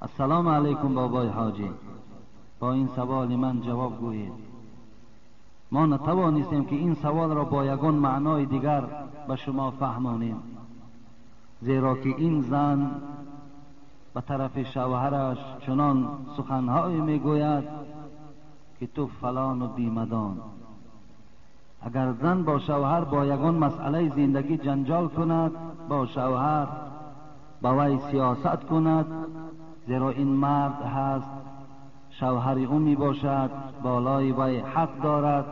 السلام علیکم بابای حاجی. با این سوال من جواب گویید. ما نتوانستیم که این سوال را با یگان معنای دیگر به شما فهمانیم، زیرا که این زن به طرف شوهرش چنان سخنهایی میگوید که تو فلان و بیمدان. اگر زن با شوهر با یگان مسئله زندگی جنجال کند، با شوهر با وی سیاست کند، زیرا این مرد هست شوهر او می باشد، بالای وی حق دارد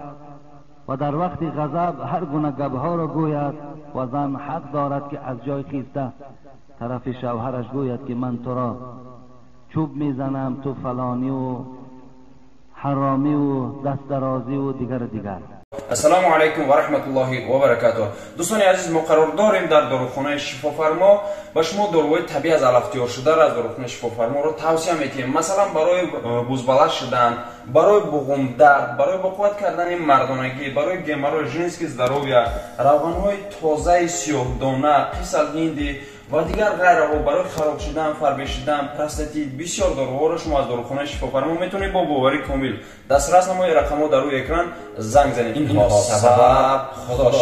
و در وقت غضب هر گونه گبها را گوید و زن حق دارد که از جای خیسته طرف شوهرش گوید که من تو را چوب میزنم، تو فلانی و حرامی و دست درازی و دیگر. السلام علیکم و رحمت الله و برکاته. دوستان عزیز، ما قرار داریم در داروخانه شفافرما به شما داروهای طبیعی از الافتی شده را از داروخانه شفافرما را توصیه میکنیم. مثلا برای بزبله شدن، برای بغم درد، برای بقوت کردن مردانگی، برای گمرو ژنسکی здоровья، روغن‌های تازه سیاه دانه، قیصل هندی و دیگر غیره، برای خراب شدن، فربه شدن، پروستات، بسیار داروها را شما از داروخانه شفافرما میتونید با باوری کامل دسترس نمایید. رقم‌ها در روی اکران زنگ زنید. این سبب خدا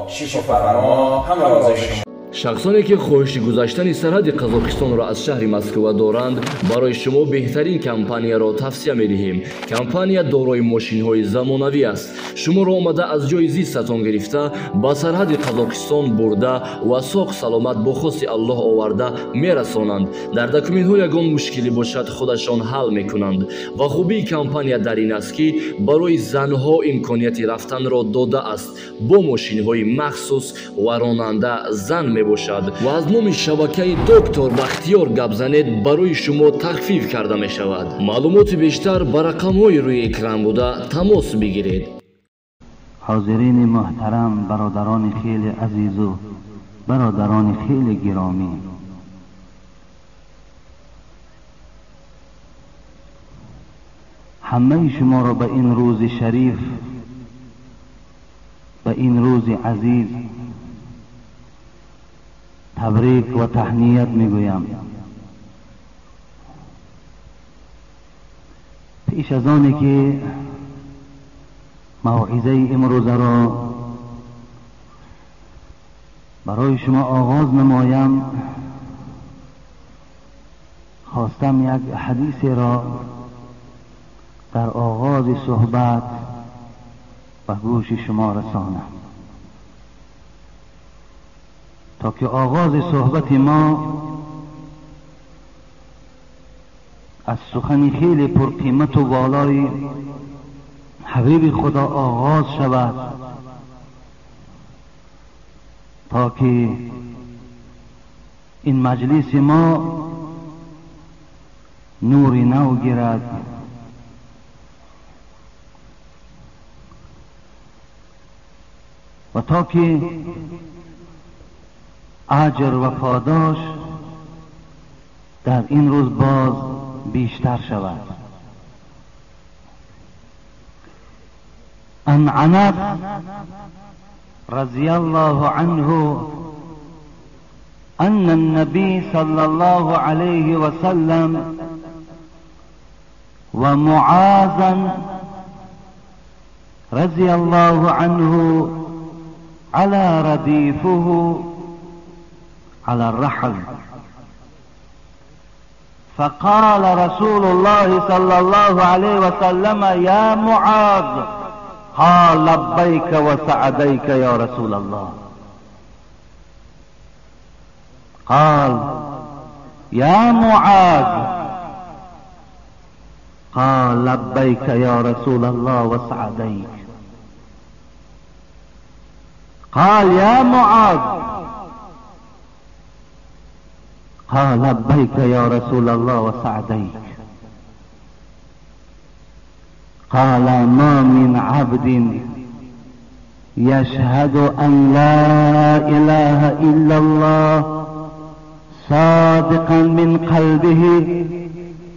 شفافرما همراه شما. شخصانی که خواهش گذشتن سرحد قزاقستان را از شهر مسکو دارند، برای شما بهترین کمپانی را توصیه می‌دهیم. کمپانی دارای ماشین‌های زمانوی است. شما را آمده از جای زیستتان گرفته با سرحد قزاقستان برده و ساق سلامت با خواست الله آورده میرسانند. در دکومنت‌ها یگان مشکلی باشد خودشان حل می‌کنند. و خوبی کمپانی در این است که برای زنها امکانیت رفتن را داده است. با ماشین‌های مخصوص و راننده زن باشد و از نام شبکه دکتر بختیار گپ زنید، برای شما تخفیف کرده می شود. معلومات بیشتر بر رقم‌های روی اکران بوده تماس بگیرید. حاضرین محترم، برادران خیلی عزیز و برادران خیلی گرامی، همه شما را به این روز شریف، به این روز عزیز تبریک و تهنیت میگویم. پیش از آنی که موعظه امروز را برای شما آغاز نمایم، خواستم یک حدیث را در آغاز صحبت به گوش شما رسانم تا که آغاز صحبت ما از سخن خیلی پرقیمت و والای حبیب خدا آغاز شود، تا که این مجلس ما نوری نو گیرد و تا که اجر و پاداش در این روز باز بیشتر شود. عن عنب رضی الله عنه ان النبي صلى الله عليه وسلم و معاذ رضي الله عنه على رديفه على الرحل، فقال رسول الله صلى الله عليه وسلم يا معاذ، قال لبيك وسعديك يا رسول الله. قال يا معاذ، قال لبيك يا رسول الله وسعديك. قال يا معاذ، قال لبيك يا رسول الله وسعديك. قال ما من عبد يشهد أن لا إله إلا الله صادقا من قلبه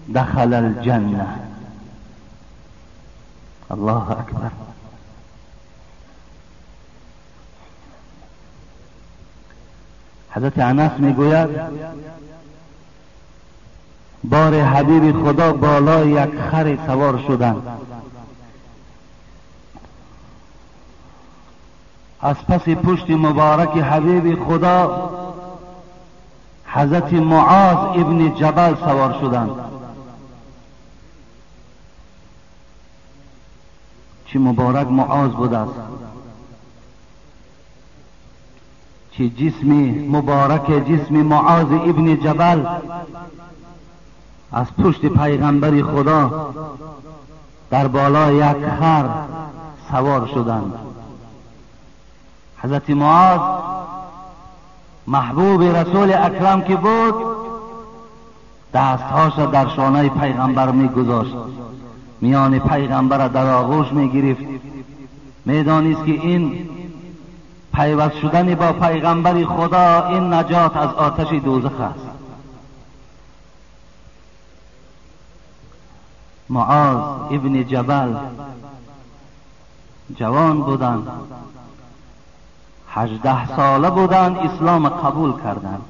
دخل الجنة. الله أكبر. حضرت انس میگوید بار حبیب خدا بالای یک خر سوار شدند. از پس پشت مبارک حبیب خدا حضرت معاذ ابن جبل سوار شدند. چه مبارک معاذ بود است، چه جسم مبارک جسم معاذ ابن جبل از پشت پیغمبر خدا در بالای یک خر سوار شدند. حضرت معاذ محبوب رسول اکرم که بود، دستهاش در شانه پیغمبر می گذاشت، میان پیغمبر در آغوش می گرفت. می دانست که این پیوست شدن با پیغمبر خدا این نجات از آتش دوزخ است. معاذ ابن جبل جوان بودند، 18 ساله بودند اسلام قبول کردند.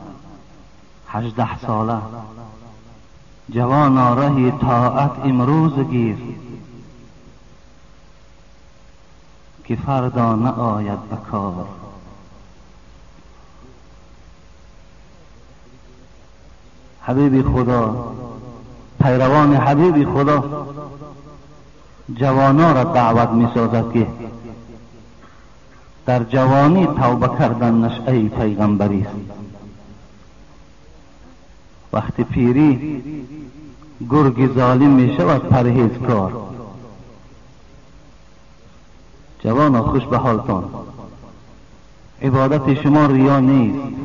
18 ساله جوان راه طاعت امروز گیر که فردا نآید بکار. حبیب خدا، پیروان حبیب خدا جوانا را دعوت می سازد که در جوانی توبه کردن نشأه پیغمبری است. وقتی پیری گرگ ظالم می شود پرهیزکار. جوانا خوش به حالتان، عبادت شما ریا نیست،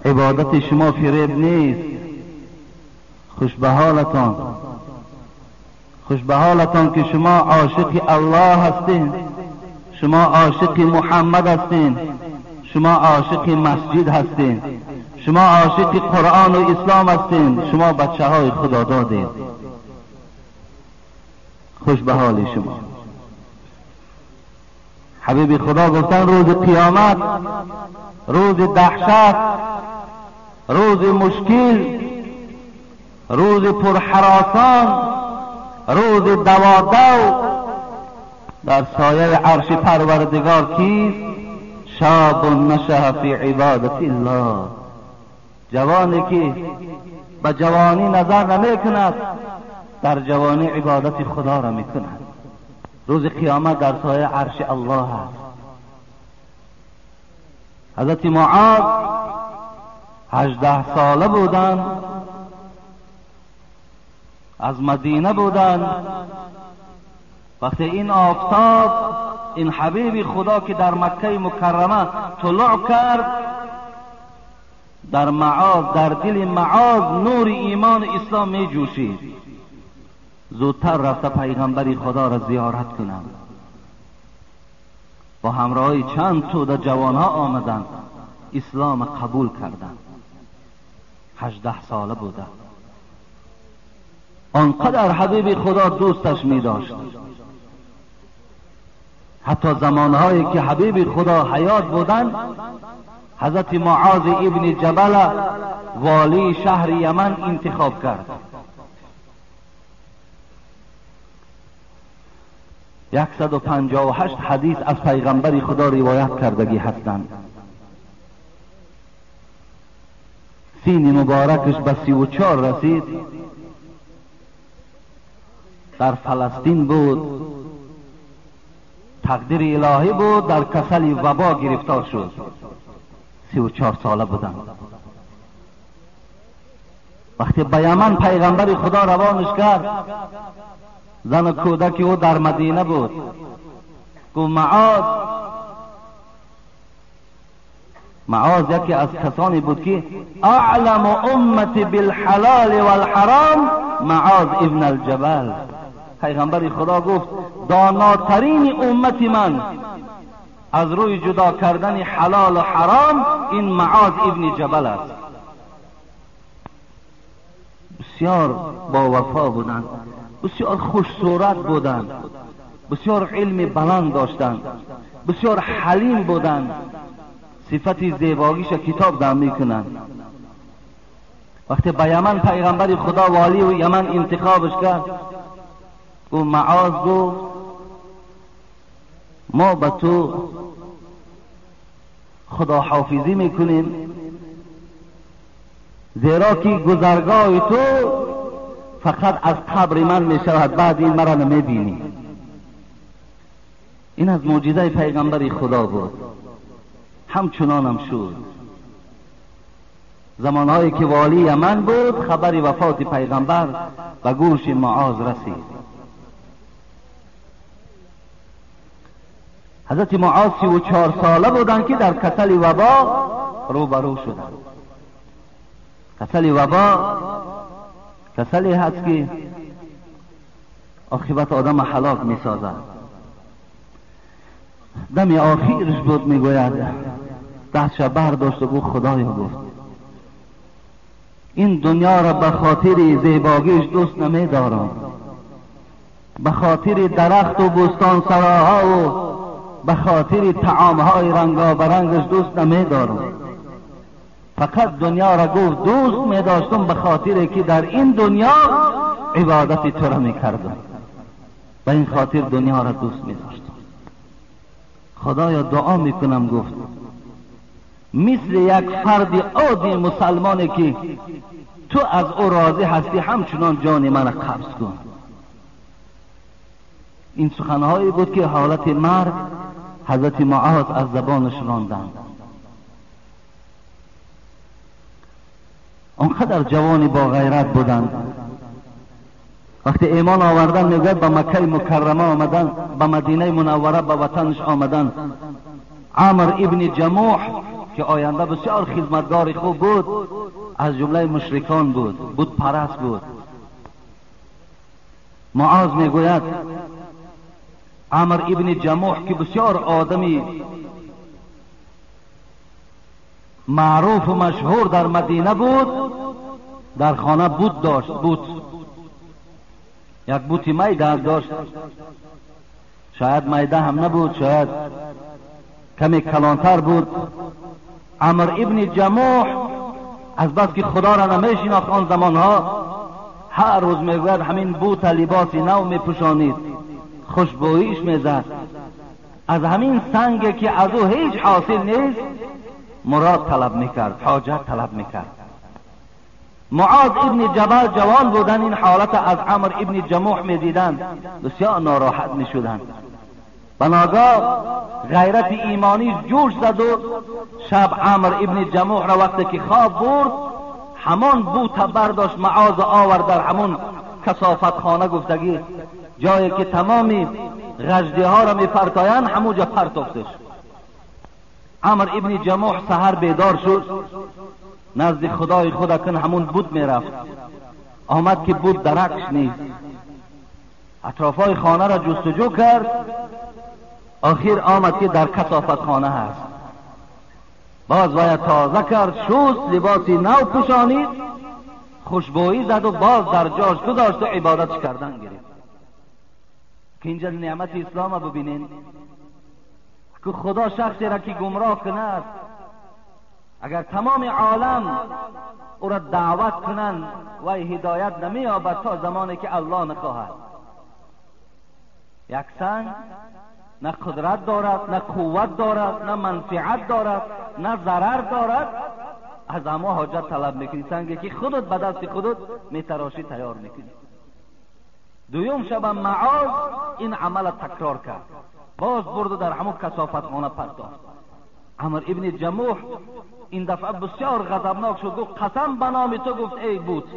عبادت شما فریب نیست. خوش به حالتان، خوش به حالتان که شما عاشق الله هستین، شما عاشق محمد هستین، شما عاشق مسجد هستین، شما عاشق قرآن و اسلام هستین، شما بچه های خدا دادین. خوش به حال شما. حبیب خدا گفتن روز قیامت، روز دهشت، روز مشکل، روز پرحراسان، روز دوادو، در سایه عرش پروردگار کیست؟ شاب نشأ فی عبادت الله، جوانی که به جوانی نظر نمی کند، در جوانی عبادت خدا را می کند. روز قیامت در سایه عرش الله است. حضرت معاذ 18 ساله بودند، از مدینه بودند. وقتی این آفتاب، این حبیب خدا که در مکه مکرمه طلوع کرد، در معاذ، در دل معاذ نور ایمان و اسلام می جوشید. زودتر رفته پیغمبر خدا را زیارت کنند. با همراهی چند توده جوانها آمدند، اسلام قبول کردند. 18 ساله بوده. آنقدر حبیب خدا دوستش می داشت، حتی زمانهایی که حبیب خدا حیات بودند، حضرت معاذ ابن جبل والی شهر یمن انتخاب کرد. 158 حدیث از پیغمبر خدا روایت کردگی هستند. سین مبارکش به 34 رسید. در فلسطین بود، تقدیر الهی بود، در کسل وبا گرفتار شد. 34 ساله بودند. وقتی به یمن پیغمبر خدا روانش کرد، زن و کودک او در مدینه بود. گفت معاذ یکی از کسانی بود که اعلم امتی بالحلال والحرام معاذ ابن الجبل. پیغمبر خدا گفت داناترین امت من از روی جدا کردن حلال و حرام این معاذ ابن جبل است. بسیار با وفا بودند، بسیار خوش صورت بودند، بسیار علم بلند داشتند، بسیار حلیم بودند. صفت زیباییش کتاب دم میکنند. وقتی به یمن پیغمبر خدا والی و یمن انتخابش کرد، او معاذ گفت ما به تو خدا حافظی میکنیم، زیرا که گذرگاه تو فقط از قبر من میشود، بعد این مرا نمیبینی. این از معجزه پیغمبر خدا بود. همچنان هم شد. زمانهایی که والی یمن بود، خبر وفات پیغمبر به گوش معاذ رسید. حضرت معاذ 34 ساله بودند که در کسل وبا روبرو شدند. کسل وبا کسلی هست که عاقبت آدم هلاک می سازد. دم آخیرش بود، میگوید دستش برداشت و گفت خدایا، گفت این دنیا را به خاطر زیباییش دوست نمیدارم، به خاطر درخت و بستان سراها و به خاطر طعامهای رنگابرنگش دوست نمیدارم. فقط دنیا را گفت دوست میداشتم به خاطر که در این دنیا عبادت تو را میکردم، به این خاطر دنیا را دوست میداشتم. خدایا دعا میکنم، گفت مثل یک فرد عادی مسلمانی که تو از او راضی هستی، همچنان جان من قبض کن. این سخنهایی بود که حالت مرگ حضرت معاذ از زبانش راندند. آنقدر جوانی با غیرت بودند. وقتی ایمان آوردن، میگوید به مکه مکرمه آمدن، به مدینه منوره به وطنش آمدن. عامر ابن جموح که آینده بسیار خدمتگار خوب بود، از جمله مشرکان بود، بت پرست بود. معاذ میگوید عامر ابن جموح که بسیار آدمی معروف و مشهور در مدینه بود، در خانه بت داشت. یک بوتی میده داشت، شاید میده هم نبود، شاید کمی کلانتر بود. عمر ابن جموح از بس که خدا را نمیشناخت آن زمانها، هر روز میگوید همین بوت لباس نو میپوشانید، خوشبوییش میزد. از همین سنگی که از او هیچ حاصل نیست مراد طلب میکرد، حاجت طلب میکرد. معاذ ابن جبل جوان بودن، این حالت از عمر ابن جموح میدیدند، بسیار ناراحت میشدند. بناگاه غیرت ایمانی جوش زد و شب عمر ابن جموح را وقتی که خواب برد، همان بوت برداشت، معاذ آورد در همون کثافت خانه، گفتگی جایی که تمامی غجدی ها را میپرتایند همونجا پرتافتش. عمر ابن جموح سحر بیدار شد، نزد خدای خدا کن همون بود میرفت. آمد که بود درکش نیست. اطرافای خانه را جستجو کرد، آخر آمد که در کثافت خانه هست. باز باید تازه کرد، شست، لباسی نو پوشانید، خوشبویی زد و باز در جاش گذاشت و عبادت کردن گرفت. که اینجا نعمت اسلام را ببینین که خدا شخصی را که گمراه کند، اگر تمام عالم او را دعوت کنند و هدایت نمی‌یابد تا زمانی که الله نخواهد. یک سنگ نه قدرت دارد، نه قوت دارد، نه منفعت دارد، نه ضرر دارد، از اما حاجت طلب میکنی. سنگی که خودت به دست خودت میتراشی تیار میکنی. دویم شب معاذ این عمل تکرار کرد، باز برد در همون کثافت خانه پرتافت. عمر ابن جموح این دفعه بسیار غضبناک شد، گفت قسم به نام تو، گفت ای بود،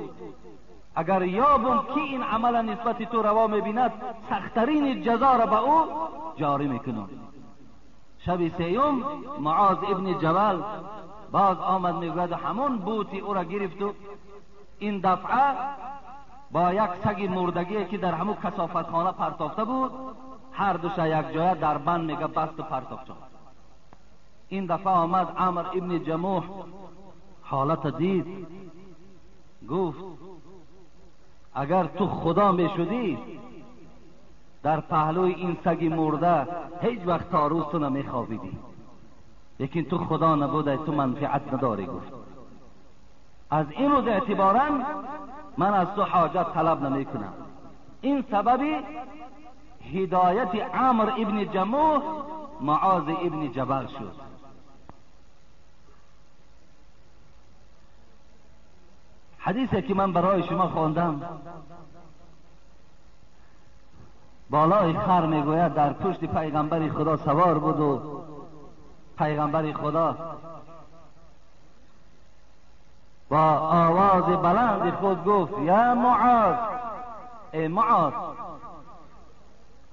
اگر یابم که این عمل نسبت تو روا میبیند، سختترین جزا را به او جاری میکنم. شب سیوم معاذ ابن جبل باز آمد، میگوید همون بوتی او را گرفت و این دفعه با یک سگ مردگی که در همون کثافت خانه پرتافته بود، هر دوشا یک جای در بند میگه بست و پرتافت شد. این دفعه آمد عمر ابن جموح حالت دید، گفت اگر تو خدا می شدی در پهلوی این سگ مرده هیچ وقت تا روز تو نمی خوابیدی، لیکن تو خدا نبوده، تو منفعت نداری. گفت از این روز اعتباراً من از تو حاجت طلب نمی کنم. این سببی هدایت عمرو ابن جموح معاذ ابن جبل شد. حدیثی که من برای شما خواندم بالای خر میگوید در پشت پیغمبر خدا سوار بود و پیغمبر خدا با آواز بلند خود گفت یا معاذ، ای معاذ.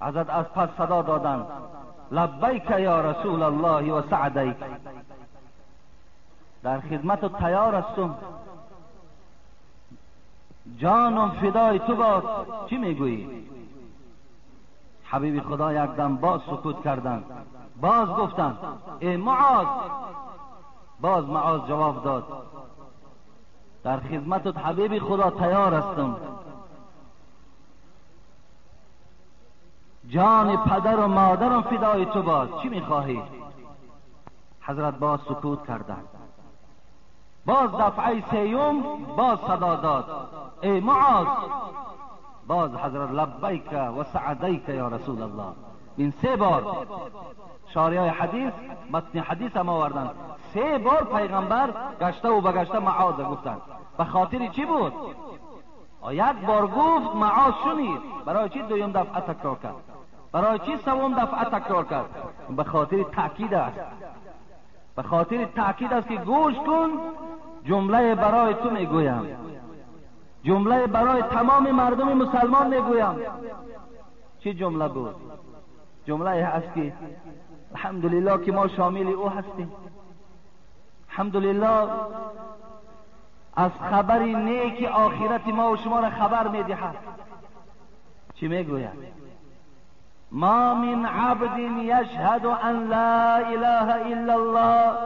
حضرت از پس صدا دادند لبیک یا رسول الله و سعدیک، در خدمت و تیار هستم، جانم فدای تو باد. چی میگویی؟ حبیب خدا یک دم باز سکوت کردند. باز گفتند ای معاذ. باز معاذ جواب داد در خدمت حبیب خدا تیار هستم، جان پدر و مادرم فدای تو باد. چی میخواهی؟ حضرت باز سکوت کردند. باز دفعه سیوم باز صدا داد ای معاذ. باز حضرت لبیک و سعدیک یا رسول الله. این 3 بار شارحای حدیث متن حدیث هم آوردند 3 بار پیغمبر گشته و بگشته معاذ گفتند. به خاطر چی بود؟ یک بار گفت معاذ شنید، برای چی دوم دفعه تکرار کرد؟ برای چی سوم دفعه تکرار کرد؟ به خاطر تاکید است. به خاطر تاکید است که گوش کن، جمله برای تو میگویم، جمله برای تمام مردم مسلمان میگویم. چی جمله بود؟ جمله هست که الحمدلله که ما شامل او هستیم. الحمدلله از خبر نیک آخرت ما و شما را خبر میدهد. چی میگوید؟ ما من عبد یشهد ان لا اله الا الله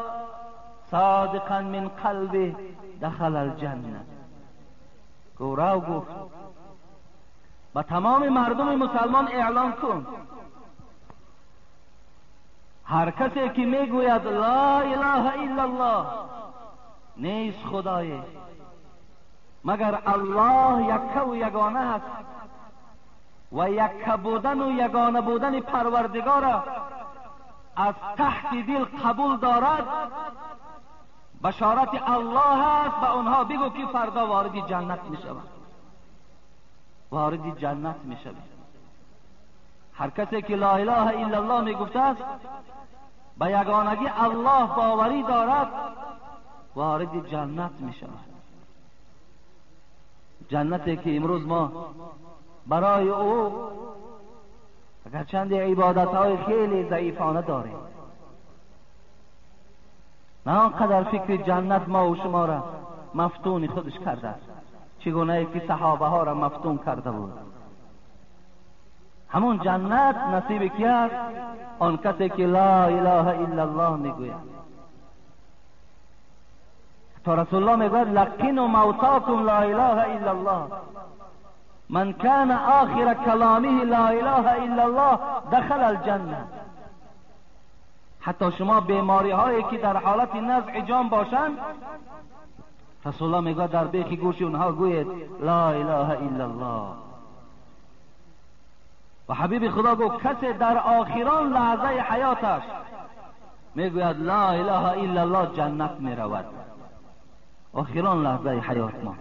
صادقا من قلبه دخل الجنه. گورا گفت با تمام مردم مسلمان اعلان کن، هر کسی که میگوید لا اله الا الله، نیست خدای مگر الله یک و یگانه است و یک بودن و یگانه بودن پروردگار از تحت دل قبول دارد، بشارت الله است. به اونها بگو که فردا وارد جنت میشوند، وارد جنت میشوند. هر کسی که لا اله الا الله میگفته است، به یگانگی الله باوری دارد، وارد جنت میشوند. جنتی که امروز ما برای او اگرچند عبادت‌های خیلی ضعیفانه داریم، نه آنقدر فکر جنت ما و شما را مفتون خودش کرده است چگونه که صحابه ها را مفتون کرده بود. همون جنت نصیب کی است؟ آن کسی که لا اله الا الله میگوید. تا رسول الله میگوید لقنوا موتاکم لا اله الا الله، من کان آخر کلامه لا اله الا الله دخل الجنه. حتی شما بیماری هایی که در حالت نزع جان باشند، رسول الله میگوید در بیخ گوش اونها گوید لا اله الا الله. و حبیب خدا گفت کسی در آخران لحظه حیاتش میگوید لا اله الا الله، جنت میرود. آخران لحظه حیات ما.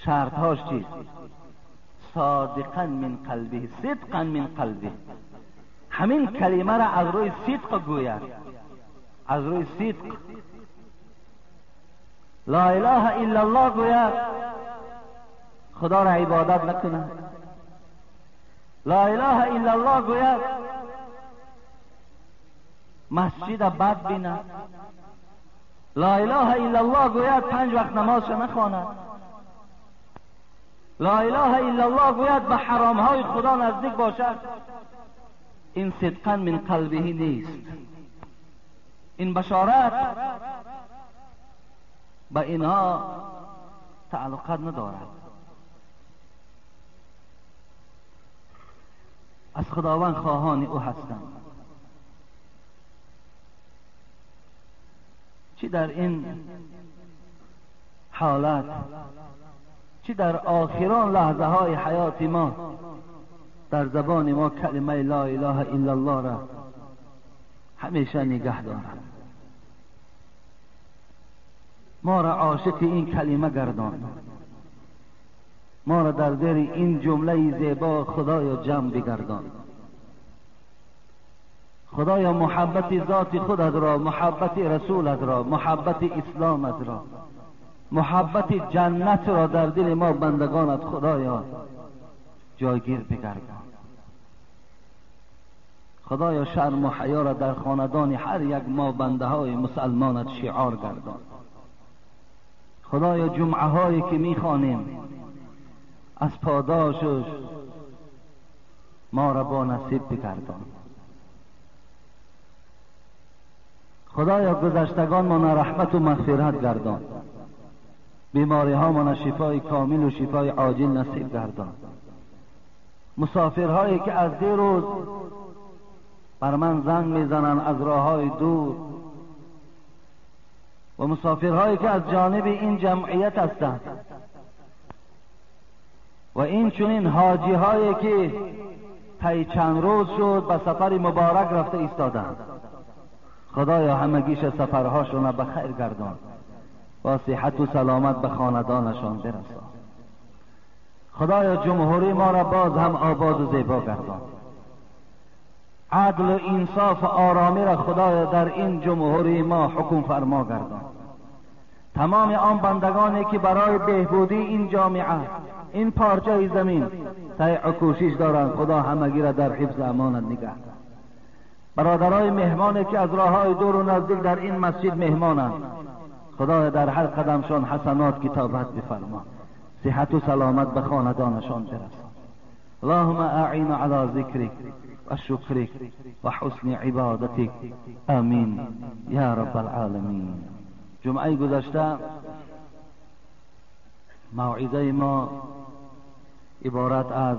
شرط هاش چیست؟ صادقا من قلبه، صدقا من قلبه. همین کلمه را از روی صدق گوید، از روی صدق. لا اله الا الله گوید، خدا را عبادت نکنه. لا اله الا الله گوید، مسجد بد بینه. لا اله الا الله گوید، 5 وقت نماز نخواند. لا اله الا الله گوید، به حرام های خدا نزدیک باشد. این صدقا من قلبه نیست. این بشارت به اینها تعلقات ندارد. از خداوند خواهان او هستند. چی در این حالت، چی در آخران لحظه های حیات ما در زبان ما کلمه لا اله الا الله را همیشه نگه دارد. ما را عاشق این کلمه گردان، ما را در زیر این جمله زیبا خدایا جمع بگردان. خدایا محبت ذات خودت را، محبت رسولت را، محبت اسلامت را، محبت جنت را در دل ما بندگانت خدایا جایگیر بگردان. خدایا شرم و حیا را در خاندان هر یک ما بنده های مسلمانت شعار گردان. خدایا جمعه هایی که میخوانیم از پاداشش ما را با نصیب بگردان. خدایا گذشتگان ما رحمت و مغفرت گردان، بیماری ها ما شفای کامل و شفای عاجل نصیب گردان. مسافرهایی که از دیروز بر من زنگ میزنن از راه های دور و مسافرهایی که از جانب این جمعیت هستند و این چنین حاجی هایی که طی چند روز شد به سفر مبارک رفته ایستادند، خدایا همگیش سفرهاشون به خیر گردان، با صحت و سلامت به خاندانشان برسان. خدایا جمهوری ما را باز هم آباد و زیبا گردان. عدل و انصاف و آرامی را خدایا در این جمهوری ما حکم فرما گردان. تمام آن بندگانی که برای بهبودی این جامعه، این پارچه زمین سعی و کوشش دارند، خدا همگی را در حفظ امانت نگه دار. برادرای مهمانی که از راههای دور و نزدیک در این مسجد مهمانند، خدایا در هر قدمشان حسنات کتابت بفرما، صحت و سلامت به خاندانشان برسان. اللهم اعین علی ذکرک و شکرک و حسن عبادتک، آمین یا رب العالمین. جمعه گذشته موعظه ما عبارت از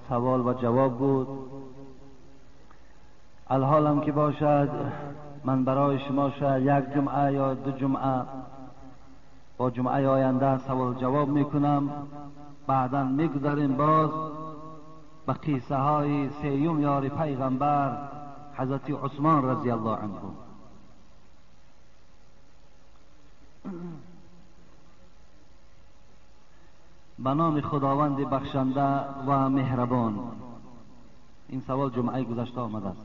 سوال و جواب بود. الحالم که باشد من برای شما شاید یک جمعه یا دو جمعه با جمعه آینده سوال جواب میکنم، بعدا میگذاریم باز به قصه های سیوم یار پیغمبر حضرت عثمان رضی الله عنه. به نام خداوند بخشنده و مهربان. این سوال جمعه گذشته آمده است.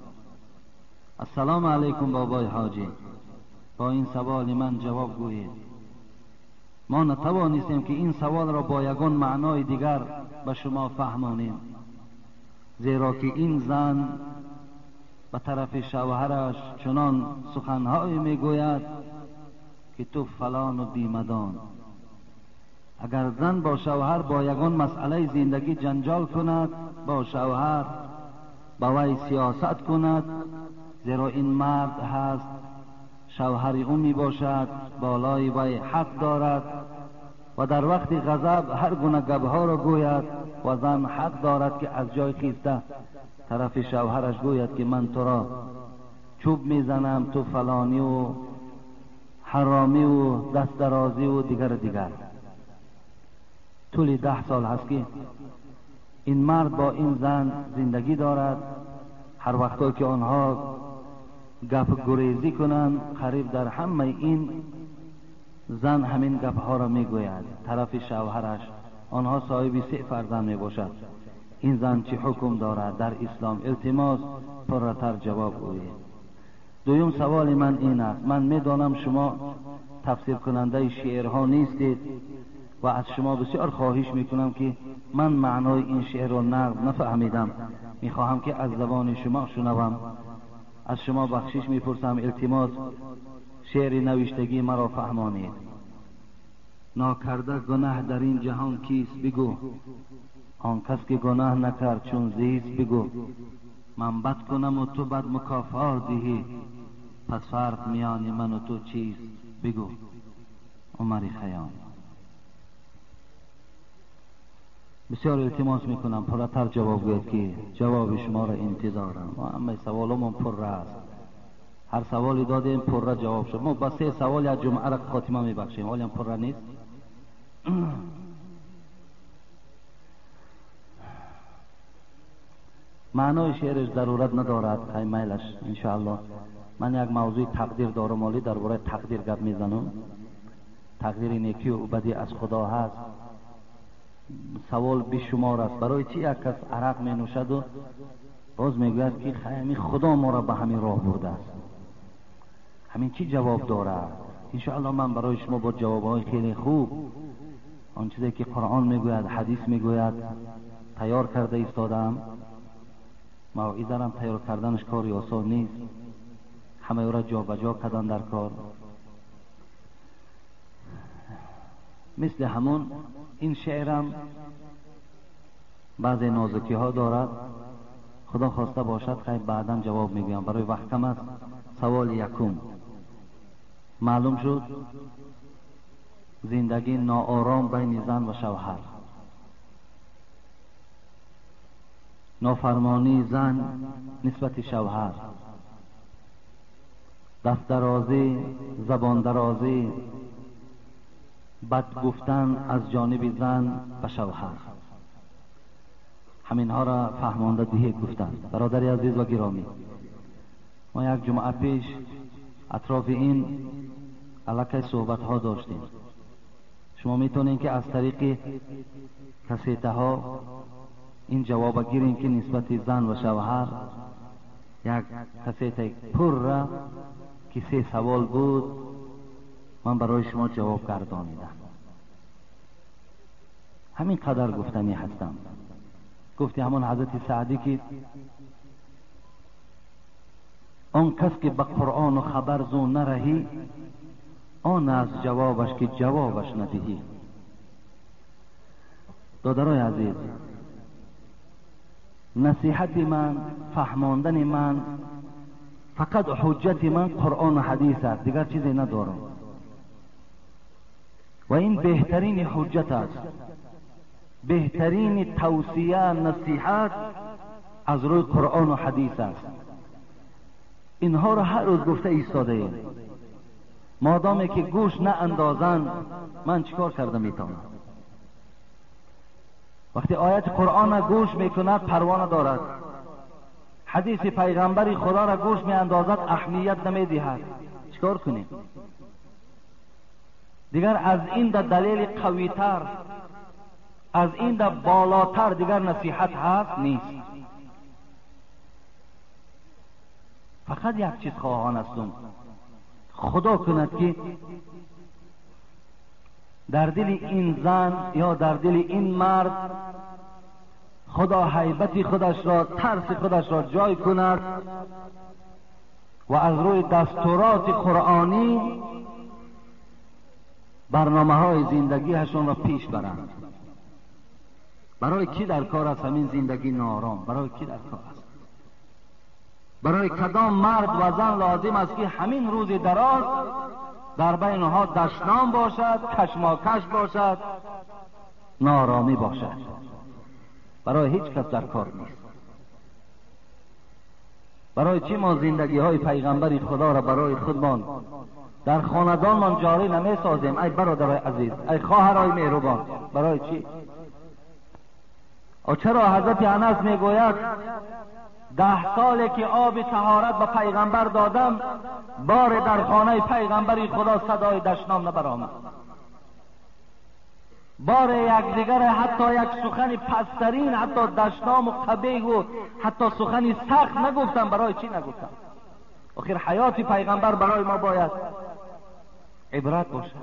السلام علیکم بابای حاجی، با این سوال من جواب گویید. ما نتوانستیم که این سوال را با یگان معنای دیگر به شما فهمانیم، زیرا که این زن به طرف شوهرش چنان سخنهایی میگوید که تو فلان و بیمدان. اگر زن با شوهر با یگان مسئله زندگی جنجال کند، با شوهر با وی سیاست کند، زیرا این مرد هست شوهر او می باشد، بالای وی حق دارد و در وقت غضب هر گونه گبها را گوید و زن حق دارد که از جای خیسته طرف شوهرش گوید که من تو را چوب میزنم، تو فلانی و حرامی و دست درازی و دیگر. طول 10 سال هست که این مرد با این زن زندگی دارد. هر وقتا که آنها گپ گریزی کنند، قریب در همه این زن همین گپ ها را میگوید طرف شوهرش. آنها صاحب 3 فرزند می باشد. این زن چه حکم دارد در اسلام؟ التماس پرتر جواب گویید. دویم سوال من این است، من میدانم شما تفسیر کننده شعرها نیستید و از شما بسیار خواهش میکنم که من معنای این شعر را نفهمیدم، میخواهم که از زبان شما شنوم. از شما بخشش میپرسم، التماس شعر نوشتگی مرا فهمانید. ناکرده گناه در این جهان کیست بگو، آن کس که گناه نکرد چون زیست بگو. من بد کنم و تو بد مکافات دهی، پس فرق میان من و تو چیست بگو. عمر خیام. بسیار التماس میکنم پرتر جواب گوید که جواب شما را انتظارم. و همه سوالمون پر است، هر سوالی دادیم پره جواب شد. ما با 3 سوال از جمعه را خاتمه میبخشیم، ولی هم پره نیست. معنای شعرش ضرورت ندارد، خیلی میلش انشاءالله. من یک موضوع تقدیر دارم، ولی درباره تقدیر گپ میزنم. تقدیر نیکی و بدی از خدا هست. سوال بیشمار است. برای چی یک کس عرق می نوشد و باز میگوید که خیلی خدا ما را به همین راه برده است؟ همین چی جواب دارد؟ انشاءالله من برای شما با جوابهای خیلی خوب، آن چیزی که قرآن میگوید، حدیث میگوید، تیار کرده ایستادم. موعظه را تیار کردنش کاری آسان نیست، همه او را جا به جا کردن در کار. مثل همون این شعرم بعضی نازکی ها دارد. خدا خواسته باشد خیلی بعدا جواب میگویم، برای وقت کم است. سوال یکم، معلوم شد زندگی ناآرام بین زن و شوهر، نافرمانی زن نسبت شوهر، دست درازی، زبان درازی، بد گفتن از جانب زن و شوهر، همین ها را فهمانده دیه گفتند. برادری عزیز و گرامی، ما یک جمعه پیش اطراف این علاقه صحبت ها داشتیم. شما میتونین که از طریق کسیته ها این جواب گیرین که نسبت زن و شوهر یک کسیته پر را که 3 سوال بود من برای شما جواب گردانیدم. همین قدر گفتنی هستم. گفتی همون حضرت سعدی که آن کس که به قرآن و خبر زو نرهی، آن از جوابش که جوابش ندهی. دادرای عزیز، نصیحت من، فهماندن من، فقط حجت من قرآن و حدیث است، دیگر چیزی ندارم. و این بهترین حجت است، بهترین توصیه، نصیحت از روی قرآن و حدیث است. اینها را هر روز گفته ایستاده ایم. مادامی که گوش نه اندازند من چیکار کرده میتونم؟ وقتی آیت قرآن را گوش میکند پروانه دارد، حدیث پیغمبر خدا را گوش می اندازد اهمیت نمیدهد، چیکار کنیم؟ دیگر از این دلیل قویتر، از این بالاتر دیگر نصیحت هست نیست. فقط یک چیز خواهان هستم، خدا کند که در دل این زن یا در دل این مرد خدا هیبت خودش را، ترس خودش را جای کند و از روی دستورات قرآنی برنامه های زندگیشون را پیش برند. برای کی در کار است همین زندگی ناآرام؟ برای کی در کار است؟ برای کدام مرد و زن لازم است که همین روز دراز در بین ها دشنام باشد، کشماکش باشد، ناآرامی باشد؟ برای هیچ کس در کار نیست. برای چی ما زندگی های پیغمبر خدا را برای خودمان در خاندانمان جاری نمی سازیم؟ ای برادرای عزیز، ای خواهرای مهربان، برای چی؟ و چرا حضرت انس میگوید 10 ساله که آب طهارت به پیغمبر دادم، بار در خانه پیغمبر خدا صدای دشنام نبرآمد. بار یک دیگر حتی یک سخن پسترین، حتی دشنام و قبیح و حتی سخنی سخت نگفتم. برای چی نگفتم؟ آخر حیات پیغمبر برای ما باید عبرت باشه.